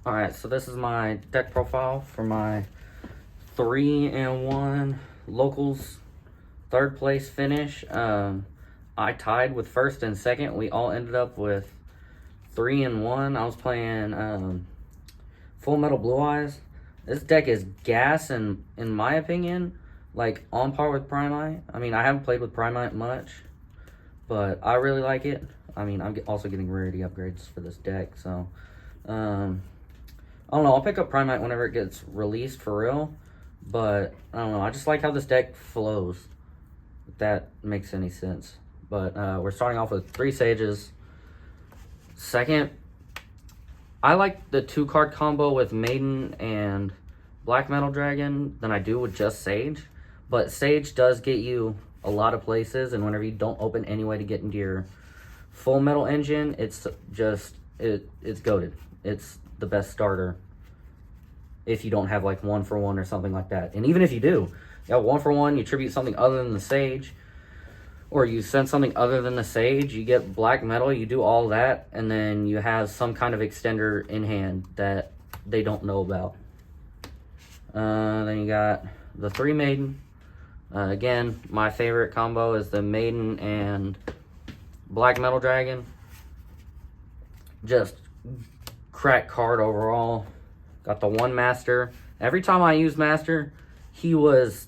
Alright, so this is my deck profile for my 3-1 locals third place finish. I tied with first and second. We all ended up with 3-1. I was playing Full Metal Blue Eyes. This deck is gas, and in my opinion, like on par with Primite. I mean, I haven't played with Primite much, but I really like it. I mean, I'm also getting rarity upgrades for this deck, so I don't know. I'll pick up Primite whenever it gets released for real, but I don't know. I just like how this deck flows, if that makes any sense. But we're starting off with 3 Sages. Second, I like the 2-card combo with Maiden and Black Metal Dragon than I do with just Sage. But Sage does get you a lot of places, and whenever you don't open any way to get into your Full Metal engine, it's just, it's goated. It's the best starter if you don't have like 1-for-1 or something like that. And even if you do, you have 1-for-1, you tribute something other than the Sage, or you send something other than the Sage, you get Black Metal, you do all that, and then you have some kind of extender in hand that they don't know about. Then you got the 3 Maiden. Again, my favorite combo is the Maiden and Black Metal Dragon. Just crack card overall. Got the 1 Master. Every time I used Master, he was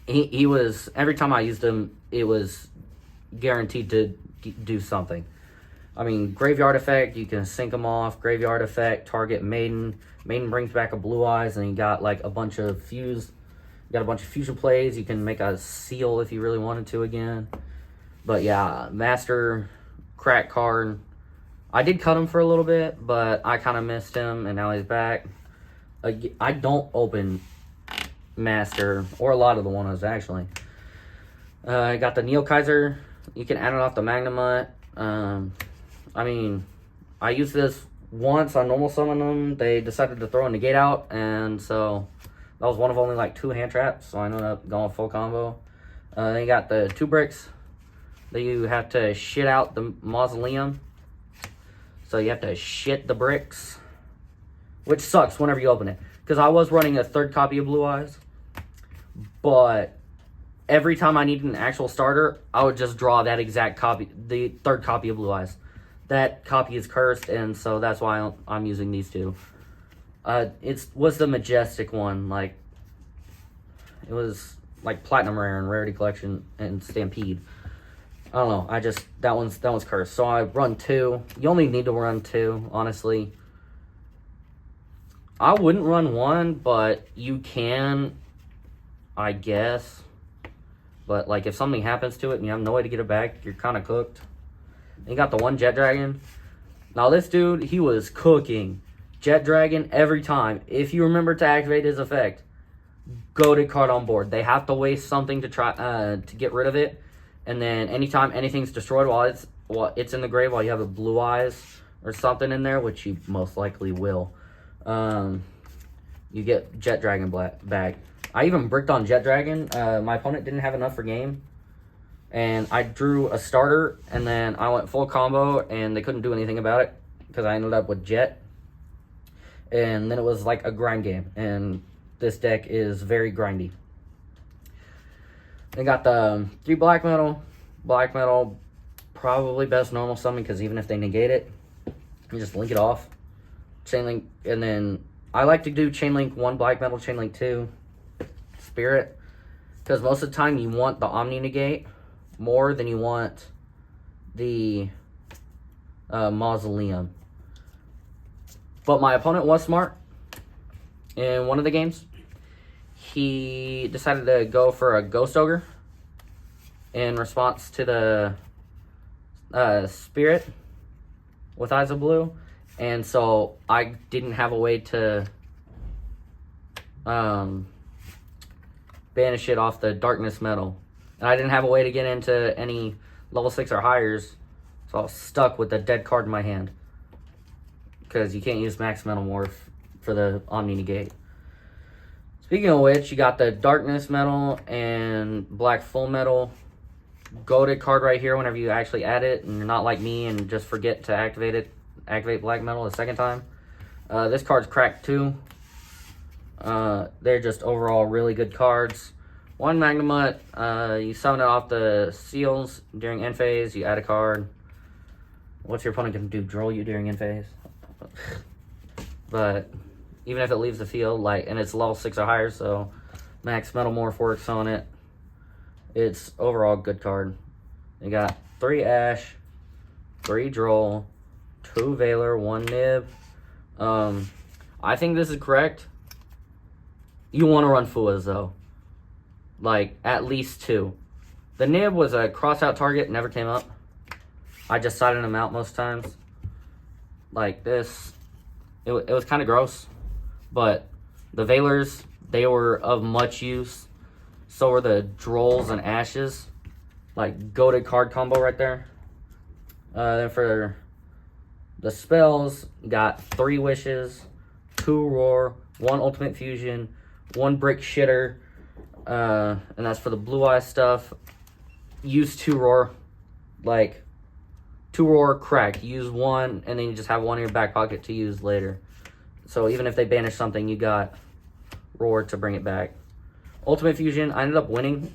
every time I used him, it was guaranteed to do something. I mean, Graveyard Effect, you can sync them off. Graveyard Effect, target Maiden. Maiden brings back a Blue Eyes, and you got like a bunch of fuse. You got a bunch of fusion plays. You can make a seal if you really wanted to again. But yeah, Master, crack card. I did cut him for a little bit, but I kind of missed him, and now he's back. I don't open Master, or a lot of the one-ofs, actually. I got the Neo Kaiser. You can add it off the Magnamut. I mean, I used this once on normal summon them. They decided to throw a negate out, and so that was one of only like 2 hand traps, so I ended up going full combo. Then you got the 2 bricks. That you have to shit out the Mausoleum. So you have to shit the bricks, which sucks whenever you open it. Because I was running a 3rd copy of Blue Eyes, but every time I needed an actual starter, I would just draw that exact copy, the 3rd copy of Blue Eyes. That copy is cursed, and so that's why I'm using these 2. It was the Majestic one, like, it was like Platinum Rare and Rarity Collection and Stampede. I don't know. That one's cursed. So I run 2. You only need to run 2, honestly. I wouldn't run 1, but you can, I guess. But like if something happens to it and you have no way to get it back, you're kind of cooked. And you got the 1 Jet Dragon. Now this dude, he was cooking Jet Dragon every time. If you remember to activate his effect, goated card on board. They have to waste something to try to get rid of it. And then anytime anything's destroyed while it's in the grave, while you have a Blue Eyes or something in there, which you most likely will, you get Jet Dragon back. I even bricked on Jet Dragon. My opponent didn't have enough for game, and I drew a starter, and then I went full combo, and they couldn't do anything about it because I ended up with Jet. And then it was like a grind game, and this deck is very grindy. They got the 3 Black Metal. Black Metal, probably best normal summon, because even if they negate it, you just link it off. Chain Link, and then I like to do Chain Link 1 Black Metal, Chain Link 2 Spirit, because most of the time you want the Omni Negate more than you want the Mausoleum. But my opponent was smart in one of the games. He decided to go for a Ghost Ogre in response to the Spirit with Eyes of Blue. And so I didn't have a way to banish it off the Darkness Metal. And I didn't have a way to get into any level 6 or highers. So I was stuck with the dead card in my hand, because you can't use Max Metalmorph for the Omni Negate. Speaking of which, you got the Darkness Metal and Black Full Metal. Goated card right here whenever you actually add it, and you're not like me and just forget to activate Black Metal a second time. This card's cracked too. They're just overall really good cards. One Magnamut, you summon it off the seals during end phase, you add a card. What's your opponent going to do? Draw you during end phase? But even if it leaves the field, and it's level 6 or higher, so max Metalmorph works on it. It's overall a good card. You got 3 Ash, 3 Droll, 2 Valor, 1 Nib. I think this is correct. You want to run Fuas, though. At least 2. The Nib was a cross-out target, never came up. I just sided him out most times. This, it was kind of gross. But the Valors, they were of much use. So were the Drolls and Ashes. Goated card combo right there. Then for the spells, got 3 Wishes, 2 Roar, 1 Ultimate Fusion, 1 Brick Shitter, and that's for the Blue Eye stuff. Use 2 Roar, 2 Roar, crack. Use 1, and then you just have 1 in your back pocket to use later. So even if they banish something, you got Roar to bring it back. Ultimate Fusion, I ended up winning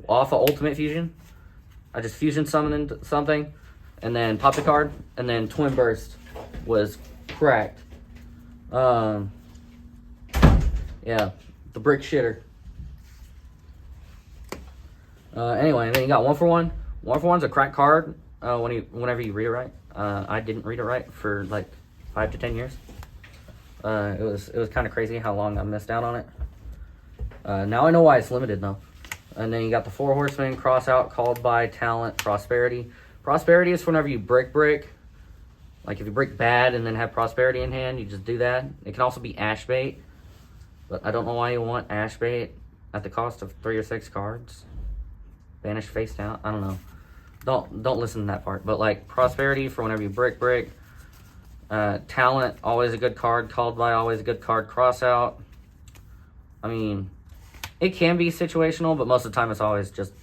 off of Ultimate Fusion. I just Fusion summoned something, and then popped the card, and then Twin Burst was cracked. Yeah, the Brick Shitter. Anyway, and then you got 1 for 1. 1 for 1's a cracked card whenever you read it right. I didn't read it right for 5 to 10 years. It was kind of crazy how long I missed out on it. Now I know why it's limited though. And then you got the 4 Horsemen, cross out, called by, talent, prosperity. Prosperity is whenever you brick. If you brick bad and then have prosperity in hand, you just do that. It can also be ash bait. But I don't know why you want ash bait at the cost of 3 or 6 cards. Banish face down. I don't know. Don't listen to that part. But prosperity for whenever you brick. Talent, always a good card. Called by, always a good card. Cross out. I mean, it can be situational, but most of the time it's always just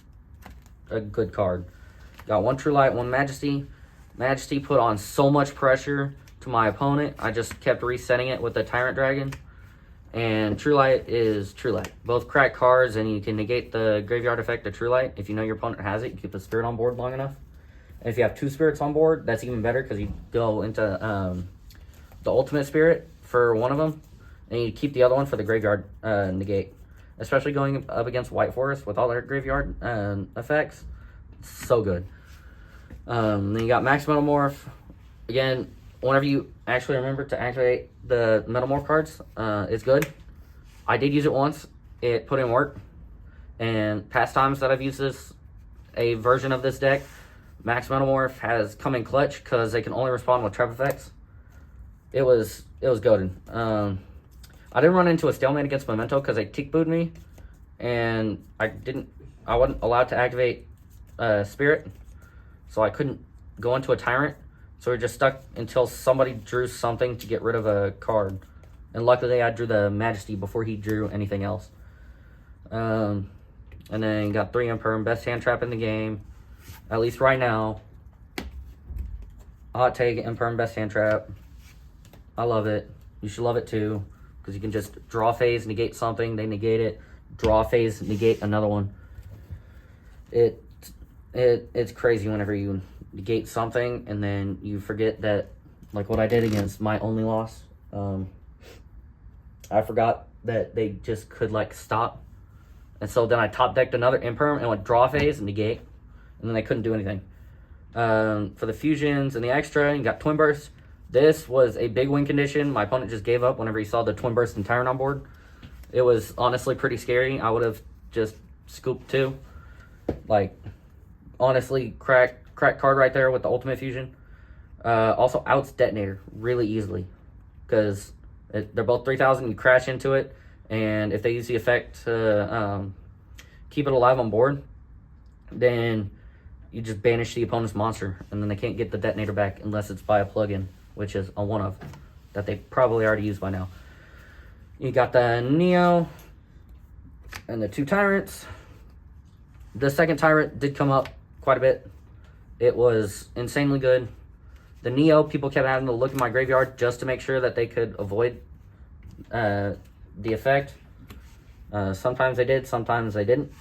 a good card. Got 1 True Light, 1 Majesty. Majesty put on so much pressure to my opponent. I just kept resetting it with the Tyrant Dragon. And True Light is True Light. Both crack cards, and you can negate the graveyard effect of True Light. If you know your opponent has it, you keep the spirit on board long enough. And if you have 2 spirits on board, that's even better because you go into the ultimate spirit for one of them. And you keep the other one for the graveyard negate. Especially going up against White Forest with all their graveyard effects. So good. Then you got Max Metalmorph. Again, whenever you actually remember to activate the Metalmorph cards, it's good. I did use it once. It put in work. And past times that I've used a version of this deck, Max Metalmorph has come in clutch because they can only respond with trap effects. It was goated. I didn't run into a stalemate against Memento because they tick-booed me, and I wasn't allowed to activate Spirit, so I couldn't go into a Tyrant, so we were just stuck until somebody drew something to get rid of a card, and luckily I drew the Majesty before he drew anything else. And then you got 3 Imperm, best hand trap in the game, at least right now. Hot take, Imperm, best hand trap. I love it. You should love it too. Because you can just draw phase, negate something, they negate it. Draw phase, negate another one. It's crazy whenever you negate something and then you forget that, what I did against my only loss. I forgot that they just could, stop. And so then I top decked another Imperm and went draw phase and negate. And then they couldn't do anything. For the fusions and the extra, you got Twin Burst. This was a big win condition. My opponent just gave up whenever he saw the Twin Burst and Tyrant on board. It was honestly pretty scary. I would have just scooped 2. Honestly, crack card right there with the Ultimate Fusion. Also outs Detonator really easily. Because they're both 3,000. You crash into it. And if they use the effect to keep it alive on board, then you just banish the opponent's monster. And then they can't get the Detonator back unless it's by a plugin, which is a 1-of that they probably already used by now. You got the Neo and the 2 Tyrants. The second Tyrant did come up quite a bit. It was insanely good. The Neo, people kept having to look in my graveyard just to make sure that they could avoid the effect. Sometimes they did, sometimes they didn't.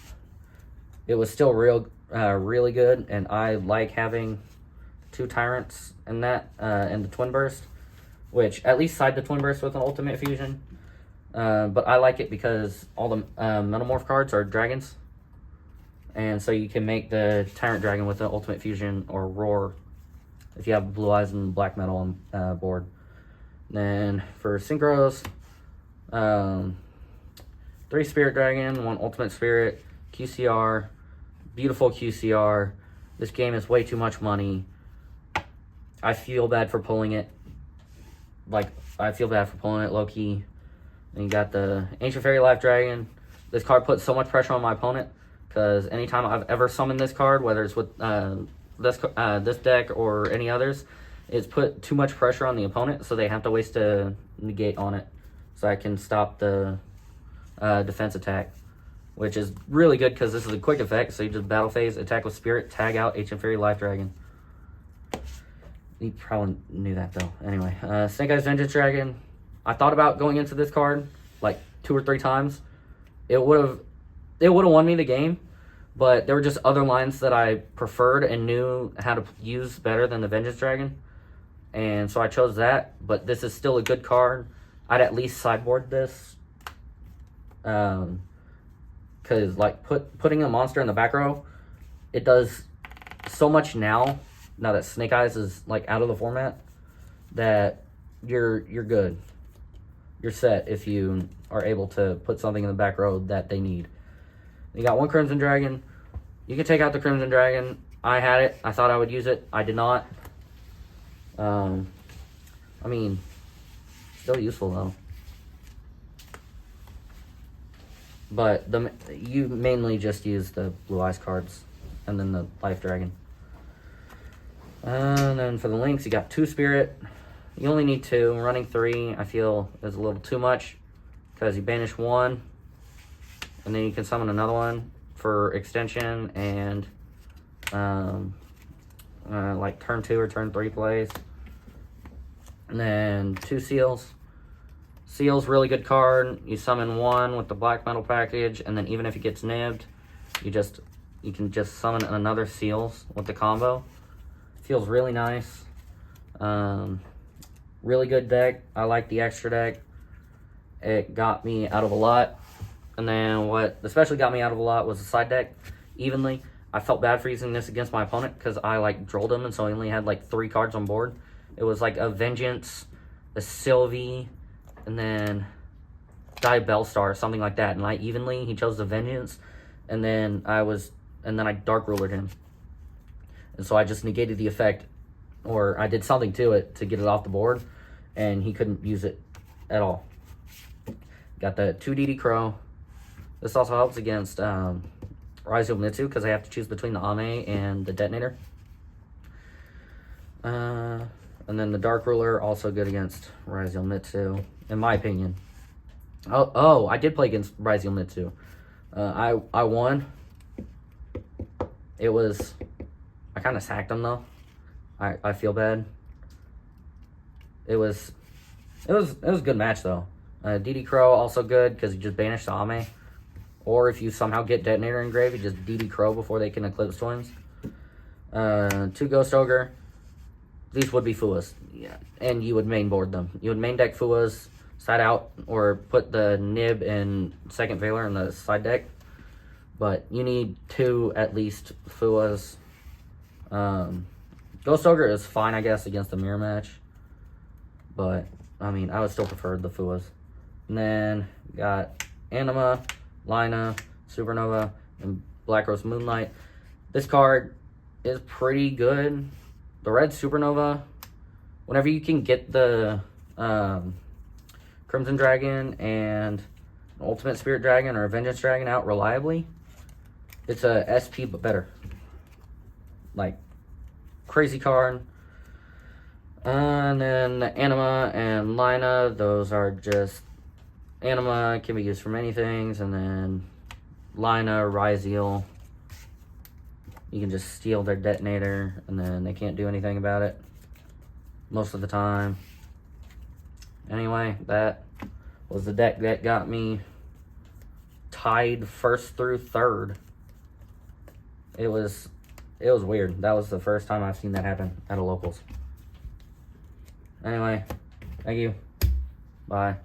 It was still really good, and I like having 2 Tyrants in that, and the Twin Burst, which at least side the Twin Burst with an Ultimate Fusion. But I like it because all the Metalmorph cards are dragons. And so you can make the Tyrant Dragon with an Ultimate Fusion or Roar if you have Blue Eyes and Black Metal on board. Then for Synchros, 3 Spirit Dragon, 1 Ultimate Spirit, QCR, beautiful QCR. This game is way too much money. I feel bad for pulling it. Like, I feel bad for pulling it low-key. And you got the Ancient Fairy Life Dragon. This card puts so much pressure on my opponent, because anytime I've ever summoned this card, whether it's with this deck or any others, it's put too much pressure on the opponent, so they have to waste a negate on it, so I can stop the defense attack, which is really good because this is a quick effect. So you just battle phase, attack with Spirit, tag out Ancient Fairy Life Dragon. You probably knew that though. Anyway, Snake Eyes Vengeance Dragon. I thought about going into this card like 2 or 3 times. It would have won me the game, but there were just other lines that I preferred and knew how to use better than the Vengeance Dragon, and so I chose that. But this is still a good card. I'd at least sideboard this, because like putting a monster in the back row, it does so much now that Snake Eyes is like out of the format, that you're good. You're set if you are able to put something in the back row that they need. You got 1 Crimson Dragon. You can take out the Crimson Dragon. I had it. I thought I would use it. I did not. I mean, still useful though. But you mainly just use the Blue Eyes cards and then the Life Dragon. And then for the links, you got 2 Spirit. You only need 2. Running 3, I feel, is a little too much, because you banish 1, and then you can summon another one for extension and like turn 2 or turn 3 plays. And then 2 Seals. Seal's really good card. You summon 1 with the Black Metal package, and then even if it gets nibbed, you can just summon another Seals with the combo. Feels really nice. Really good deck. I like the extra deck. It got me out of a lot. And then what especially got me out of a lot was the side deck. Evenly, I felt bad for using this against my opponent because I like drolled him, and so I only had like 3 cards on board. It was like a Vengeance, a Sylvie, and then Bellstar, something like that. And like evenly, he chose the Vengeance, and then I Dark Rulered him. And so I just negated the effect, or I did something to it to get it off the board, and he couldn't use it at all. Got the 2 DD Crow. This also helps against Raizo Mitsu, because I have to choose between the Ame and the Detonator. And then the Dark Ruler, also good against Raizo Mitsu, in my opinion. Oh, I did play against Raizo Mitsu. I won. I kind of sacked him though. I feel bad. It was a good match though. DD Crow also good because you just banish the Ame, or if you somehow get Detonator engraved, you just DD Crow before they can Eclipse Twins. 2 Ghost Ogre. These would be Fuas, yeah, and you would main board them. You would main deck Fuas side out, or put the Nib and Second Veiler in the side deck. But you need 2 at least Fuas. Ghost Ogre is fine, I guess, against the mirror match. But, I mean, I would still prefer the Fuas. And then, got Anima, Lina, Supernova, and Black Rose Moonlight. This card is pretty good. The red Supernova, whenever you can get the Crimson Dragon and an Ultimate Spirit Dragon or a Vengeance Dragon out reliably, it's a SP but better. Like, crazy card. And then the Anima and Lina, those are just... Anima can be used for many things, and then Lina, Ryzeal, you can just steal their Detonator, and then they can't do anything about it. most of the time. Anyway, that was the deck that got me tied first through third. It was weird. That was the first time I've seen that happen at a locals. Anyway, thank you. Bye.